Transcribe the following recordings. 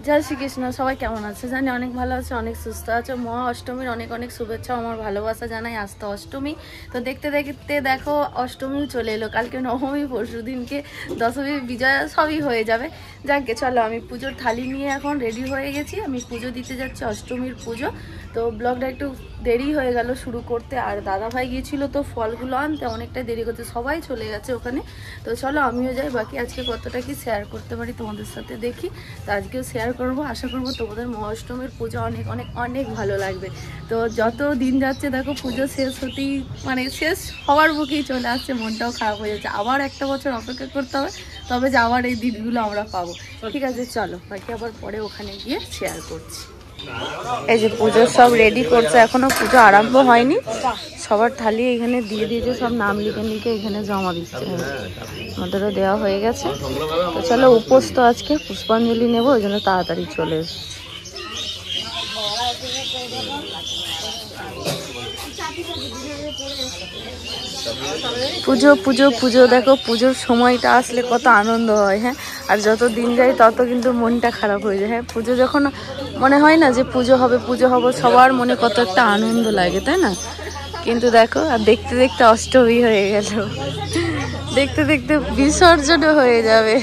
জয় শ্রীকৃষ্ণ। সবাই কেমন আছে জানি অনেক ভালো আছে, অনেক সুস্থ আছে। মহা অষ্টমীর অনেক অনেক শুভেচ্ছা, আমার ভালোবাসা জানাই। আজ তো অষ্টমী, তো দেখতে দেখতে দেখো অষ্টমীও চলে এলো। কালকে নবমী, পরশু দিনকে দশমী, বিজয়া সবই হয়ে যাবে। যাকে চলো, আমি পুজোর থালি নিয়ে এখন রেডি হয়ে গেছি। আমি পুজো দিতে যাচ্ছি, অষ্টমীর পুজো। তো ব্লগটা একটু দেরি হয়ে গেল শুরু করতে, আর দাদাভাই গিয়েছিল তো ফলগুলো আনতে, অনেকটা দেরি করতে, সবাই চলে গেছে ওখানে। তো চলো আমিও যাই, বাকি আজকে কতটা কি শেয়ার করতে পারি তোমাদের সাথে দেখি। তো আজকেও শেয়ার করবো, আশা করবো তোমাদের মহাষ্টমীর পুজো অনেক অনেক অনেক ভালো লাগবে। তো যত দিন যাচ্ছে দেখো পুজো শেষ হতেই মানে শেষ হওয়ার মুখেই চলে আসছে, মনটাও খারাপ হয়ে যাচ্ছে। আবার একটা বছর অপেক্ষা করতে হবে, তবে যে আবার এই দিনগুলো আমরা পাবো। ঠিক আছে চলো, বাকি আবার পরে ওখানে গিয়ে শেয়ার করছি। এই যে পুজোর সব রেডি করছে, এখনো পুজো আরম্ভ হয়নি। সবার থালি এখানে দিয়ে দিয়েছে, সব নাম লিখে লিখে এখানে জমা দিচ্ছে। আমাদেরও দেওয়া হয়ে গেছে। তো চলো, উপোস তো আজকে, পুষ্পাঞ্জলি নেবো, ওই জন্য তাড়াতাড়ি চলে এসেছি। পুজো পুজো পুজো, দেখো পুজোর সময়টা আসলে কত আনন্দ হয়। হ্যাঁ, আর যত দিন যায় তত কিন্তু মনটা খারাপ হয়ে যায়। হ্যাঁ, পুজো যখন মনে হয় না যে পুজো হবে পুজো হবে, সবার মনে কত একটা আনন্দ লাগে, তাই না? কিন্তু দেখো, আর দেখতে দেখতে অষ্টমী হয়ে গেল, দেখতে দেখতে বিসর্জনও হয়ে যাবে।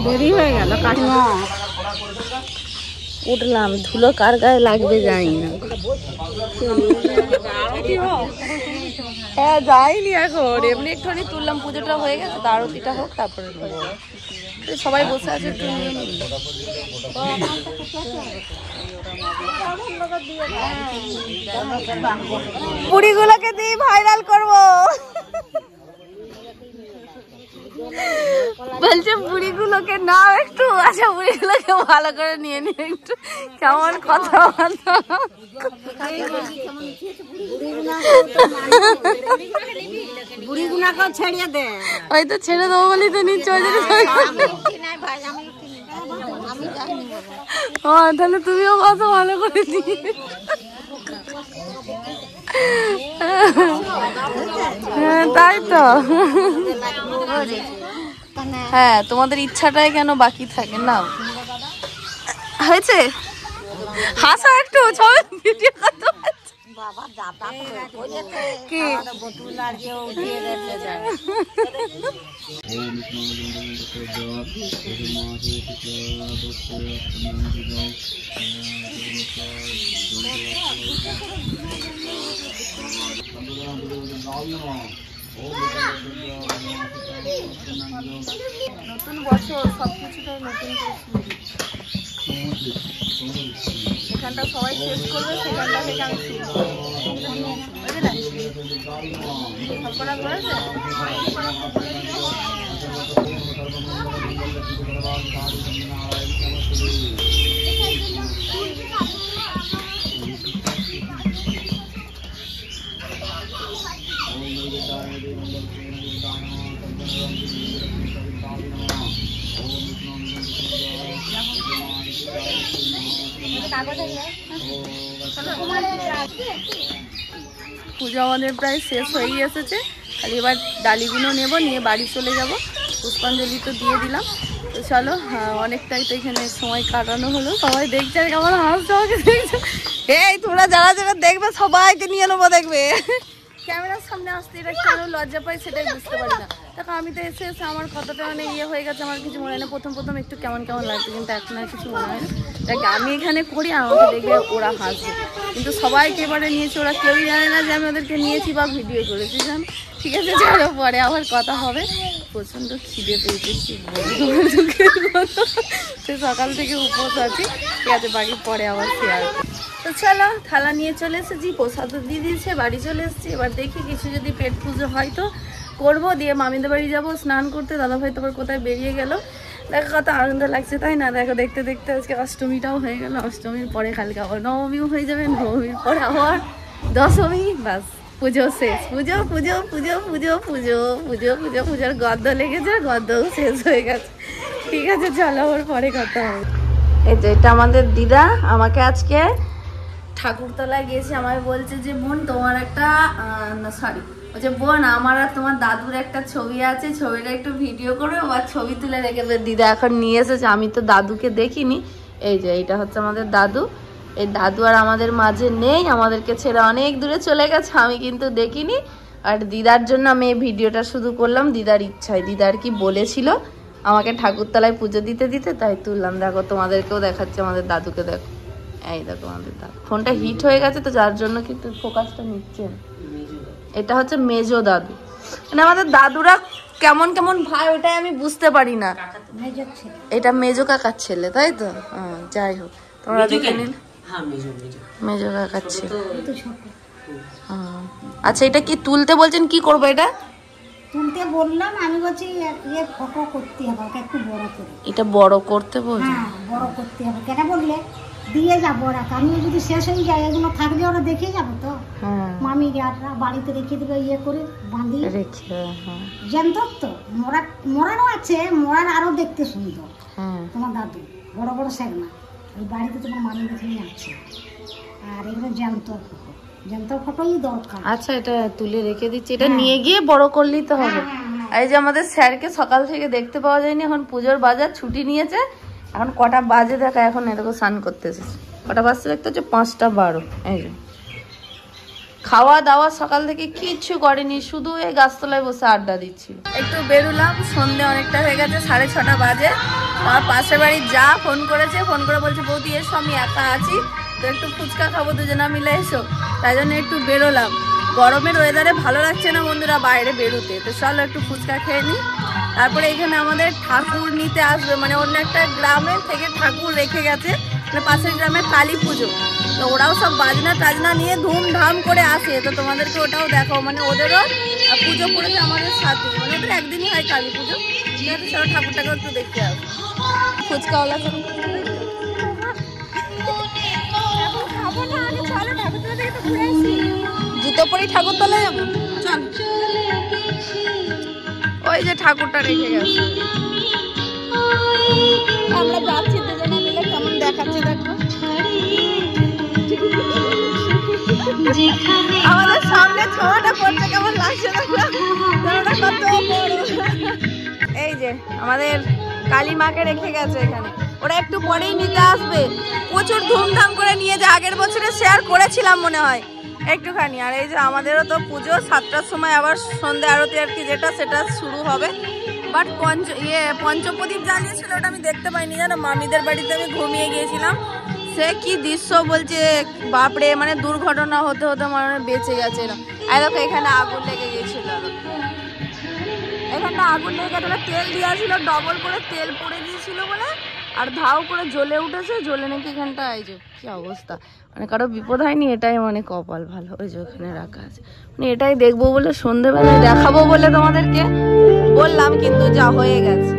দেরি হয়ে গেল, উঠলাম, ধুলো কার গায়ে লাগবে জানি না। হ্যাঁ যাইনি এখন, এমনি একটুখানি তুললাম, পুজোটা হয়ে গেছে, আরতিটা হোক তারপরে নেবো। সবাই বসে আছে একটু নিয়ে নিই। বুড়িগুলোকে দিয়ে ভাইরাল করবো বলছে, বুড়িগুলোকে নাও একটু। আচ্ছা বুড়িগুলোকে ভালো করে নিয়ে নিয়ে একটু কেমন কথা বুড়িগুলোকে ছেড়ে দে। হয়তো ছেড়ে দেবো বলেই তো নিচ্ছে। তাহলে তুমিও কত ভালো করে দিয়ে। হ্যাঁ তাই তো। হ্যাঁ তোমাদের ইচ্ছাটাই কেন বাকি থাকে না। হয়েছে, হাসা একটু, ছবি ভিডিও করতে কি নতুন বছর, সবকিছুটাই নতুন করে এখানটা সবাই শেষ করবে, সেখানটা থেকে আমি শুরু করবো। সবকটা করেছে। পুজো আমাদের প্রায় শেষ হয়ে এসেছে, খালি এবার ডালিগুলো নেব, নিয়ে বাড়ি চলে যাব। পুষ্পাঞ্জলি তো দিয়ে দিলাম। তো চলো, অনেকটাই তো এখানে সময় কাটানো হলো। সবাই দেখছে আর কেমন হাসছে, আমাকে দেখছো। এই তোমরা যারা যারা দেখবে সবাইকে নিয়ে নেবো, দেখবে। ক্যামেরার সামনে আসতে এটা কেন লজ্জা পাই সেটাই বুঝতে পারি না। দেখো আমি তো এসে আমার কতটা মানে ইয়ে হয়ে গেছে, আমার কিছু মনে হয় না। প্রথম একটু কেমন কেমন লাগছে, কিন্তু এখন আর কিছু মনে হয় না। দেখ আমি এখানে করি, আমাকে দেখে ওরা হাসবে, কিন্তু সবাইকে এবারে নিয়েছি, ওরা কেউই জানে না যে আমি ওদেরকে নিয়েছি বা ভিডিও করেছি, জান। ঠিক আছে চলো, পরে আবার কথা হবে। প্রচণ্ড খিদে পেয়েছে, সে সকাল থেকে উপোস আছি। ঠিক আছে, বাকি পরে আবার শেয়ার করবো। তো চলো, থালা নিয়ে চলে এসেছি, প্রসাদও দিয়ে দিয়েছে, বাড়ি চলে এসেছি। এবার দেখি কিছু যদি পেট পুজো হয় তো করবো, দিয়ে মামিদের বাড়ি যাবো স্নান করতে। দাদাভাই তো আবার কোথায় বেরিয়ে গেল। দেখো কত আনন্দ লাগছে, তাই না? দেখো দেখতে দেখতে আজকে অষ্টমীটাও হয়ে গেল। অষ্টমীর পরে কালকে আবার নবমীও হয়ে যাবে, নবমীর পরে আবার দশমী, বাস পুজো শেষ। পুজো পুজো পুজো পুজো পুজো পুজো পুজো পুজোর গদ্দ লেগেছে, গদ্দও শেষ হয়ে গেছে। ঠিক আছে চলো, ওর পরে কথা হবে। এই যে এটা আমাদের দিদা, আমাকে আজকে ঠাকুরতলায় গিয়েছে, আমায় বলছে যে বোন তোমার একটা সরি বলছে বোন আমার আর তোমার দাদুর একটা ছবি আছে, ছবিটা একটু ভিডিও করবে বা ছবি তুলে রেখে দেবে। দিদা এখন নিয়ে এসেছে, আমি তো দাদুকে দেখিনি। এই যে এইটা হচ্ছে আমাদের দাদু। এই দাদু আর আমাদের মাঝে নেই, আমাদেরকে ছেড়ে অনেক দূরে চলে গেছে, আমি কিন্তু দেখিনি। আর দিদার জন্য আমি এই ভিডিওটা শুধু করলাম, দিদার ইচ্ছায়। দিদার কি বলেছিল আমাকে ঠাকুরতলায় পুজো দিতে দিতে, তাই তুললাম। দেখো তোমাদেরকেও দেখাচ্ছে আমাদের দাদুকে, দেখো এই দেখো আমাদের দাদু। ফোনটা হিট হয়ে গেছে তো যার জন্য কিন্তু ফোকাসটা নিচ্ছে। এটা হচ্ছে মেজো দাদু, মানে আমাদের দাদুরা কেমন কেমন ভাই ওটাই আমি বুঝতে পারি না। এটা মেজো কাকার ছেলে, তাই তো? যাই হোক, তোমরা দেখে নিন। মেজো কাকার ছেলে। আচ্ছা এটা কি তুলতে বলছেন, কি করবো এটা? তুলতে বললাম, আমি বলছি ফটো করতে হবে, ওকে একটু বড় করে। এটা বড় করতে বলছেন? হ্যাঁ বড় করতে হবে। কেন বললে দিয়ে যাবো ওরা, আমি যদি শেষ হয়ে যায় এগুলো থাকলে ওরা দেখে যাবো তো। মামি বাড়িতে রেখে দেবে, ইয়ে করে বাঁধি রেখে। জানতো তো মরারও আছে, মরার আরো দেখতে সুন্দর। তোমার দাদু বড় বড় সেগনা, ওই বাড়িতে তোমার মামি দেখে আছে। আর এগুলো জ্যান্ত ফটোই দরকার। আচ্ছা এটা তুলে রেখে দিচ্ছি, এটা নিয়ে গিয়ে বড় করলেই তো হবে। এই যে আমাদের স্যারকে সকাল থেকে দেখতে পাওয়া যায়নি, এখন পুজোর বাজার ছুটি নিয়েছে। এখন কটা বাজে দেখা, এখন এরকম স্নান করতে এসেছে। কটা বাজতে দেখতে হচ্ছে 5:12। এই যে খাওয়া দাওয়া সকাল থেকে কিচ্ছু করেনি, শুধু এই গাছতলায় বসে আড্ডা দিচ্ছিল। একটু বেরোলাম, সন্ধ্যে অনেকটা হয়ে গেছে, 6:30 বাজে। আমার পাশের বাড়ির যা ফোন করেছে, ফোন করে বলছে বৌদি এসো, আমি একা আছি তো একটু ফুচকা খাবো, দুজনা মিলে এসো। তাই জন্য একটু বেরোলাম। গরমের ওয়েদারে ভালো লাগছে না বন্ধুরা বাইরে বেরোতে, তো চলো একটু ফুচকা খেয়ে নিই। তারপরে এখানে আমাদের ঠাকুর নিতে আসবে, মানে অন্য একটা গ্রামের থেকে ঠাকুর রেখে গেছে, মানে পাশের গ্রামে কালী পুজো, তো ওরাও সব বাজনা টাজনা নিয়ে ধুমধাম করে আসে, তো তোমাদেরকে ওটাও দেখাও। মানে ওদেরও পুজো করেছে আমাদের সাথে, মানে ওদের একদিনই হয় কালী পুজো, ঠিক আছে চলো ঠাকুরটাকে একটু দেখতে আসবো। ফুচকাওয়ালা জুতো পরেই ঠাকুর তলায় যাবো, চল। ওই যে ঠাকুরটা রেখে গেছে, আমরা যাচ্ছি দুজনে মিলে, কেমন দেখাচ্ছে দেখো। আমাদের সামনে ছোঁয়াটা পড়ছে, কেমন লাগছে দেখো, কত বড়। এই যে আমাদের কালী মাকে রেখে গেছে এখানে, ওরা একটু পরেই নিতে আসবে। প্রচুর ধুমধাম করে নিয়ে যায়, আগের বছরে শেয়ার করেছিলাম মনে হয় একটুখানি। আর এই যে আমাদেরও তো পুজো 7টার সময় আবার সন্ধ্যা আরতি আর কি যেটা সেটা শুরু হবে। বাট পঞ্চপ্রদীপ জ্বালিয়েছিল ওটা আমি দেখতে পাইনি জানো, মামিদের বাড়িতে আমি ঘুমিয়ে গিয়েছিলাম। সে কি দৃশ্য বলছে বাপরে, মানে দুর্ঘটনা হতে হতে মানে বেঁচে গেছে। আর দেখো এখানে আগুন লেগে গিয়েছিল, এখানটা আগুন লেগে গেছে, তেল দেওয়া ছিল, ডবল করে তেল পড়ে গিয়েছিল বলে আর ধাও করে জ্বলে উঠেছে, জ্বলে নাকি এখানটা এই যে কি অবস্থা, মানে কারো বিপদ হয়নি, এটাই মানে কপাল ভালো। ওই যে ওখানে রাখা আছে, মানে এটাই দেখবো বলে সন্ধ্যেবেলায় দেখাবো বলে তোমাদেরকে বললাম, কিন্তু যা হয়ে গেছে।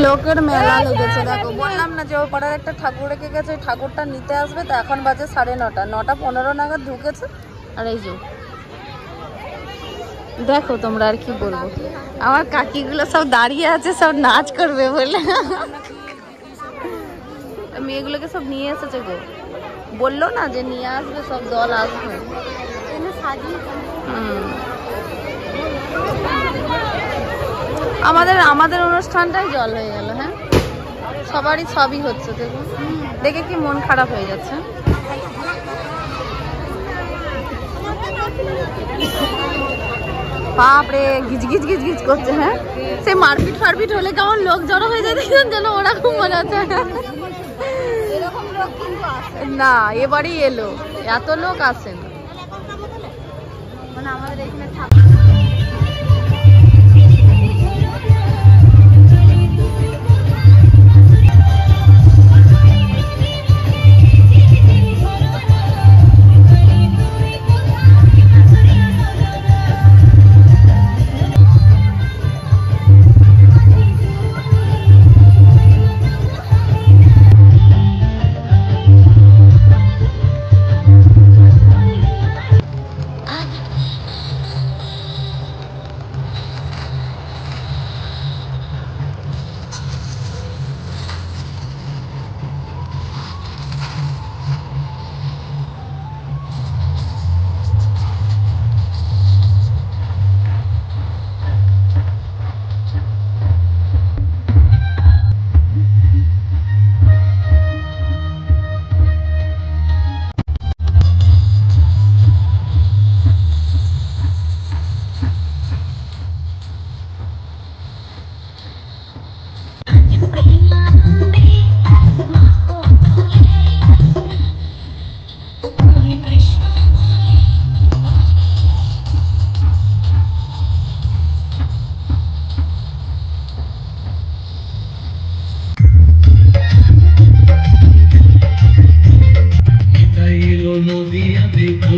লোকের মেলা লেগেছে দেখো, বললাম না যে ও পাড়ার একটা ঠাকুর রেখে গেছে, ঠাকুরটা নিতে আসবে, তো এখন বাজে 9:30, 9:15 নাগাদ ঢুকেছে। আর এই যে দেখো তোমরা আর কি বলবো, আমার কাকিগুলো সব দাঁড়িয়ে আছে, সব নাচ করবে বলে, মেয়েগুলোকে সব নিয়ে এসেছে গো, বললো না যে নিয়ে আসবে, সব দল আসবে। আমাদের অনুষ্ঠানটাই জল হয়ে গেল। হ্যাঁ সবারই সবই হচ্ছে, দেখুন দেখে কি মন খারাপ হয়ে যাচ্ছে। বাপরে গিজ গিজ গিজ গিজ করছে। হ্যাঁ সে মারপিট ফারপিট হলে কেমন লোক জড়ো হয়ে যায় দেখুন, যেন ওরা খুব মজা আছে। না এবারই এলো, এত লোক আসে না, মানে আমাদের এখানে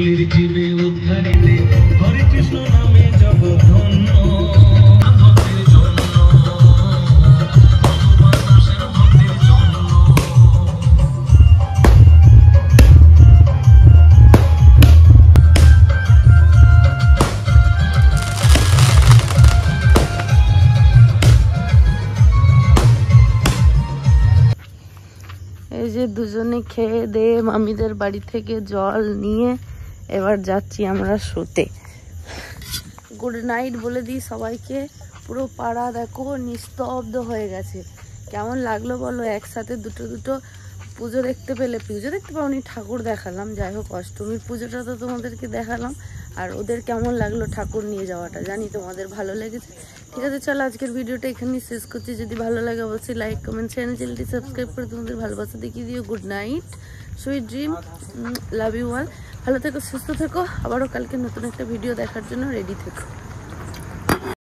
নির্জীবে উদ্ধারিতে হরে কৃষ্ণ নামে জগৎ ধন্য ভক্তের জন্য ভগবান আসেন ভক্তের জন্য। এই যে দুজনে খেয়ে দিয়ে মামিদের বাড়ি থেকে জল নিয়ে এবার যাচ্ছি আমরা শুতে। গুড নাইট বলে দিই সবাইকে। পুরো পাড়া দেখো নিস্তব্ধ হয়ে গেছে। কেমন লাগলো বলো একসাথে দুটো দুটো পুজো দেখতে পেলে? পুজো দেখতে পাওনি, ঠাকুর দেখালাম। যাই হোক, অষ্টমীর পুজোটা তো তোমাদেরকে দেখালাম। আর ওদের কেমন লাগলো ঠাকুর নিয়ে যাওয়াটা, জানি তোমাদের ভালো লেগেছে। ঠিক আছে, চলো আজকের ভিডিওটা এখানেই শেষ করছি। যদি ভালো লাগে অবশ্যই লাইক কমেন্ট চ্যানেলটি সাবস্ক্রাইব করে তোমাদের ভালোবাসা দেখিয়ে দিও। Good night, sweet dream, love you all. ভালো থেকো, সুস্থ থেকো। আবারও কালকে নতুন একটা ভিডিও দেখার জন্য রেডি থেকো।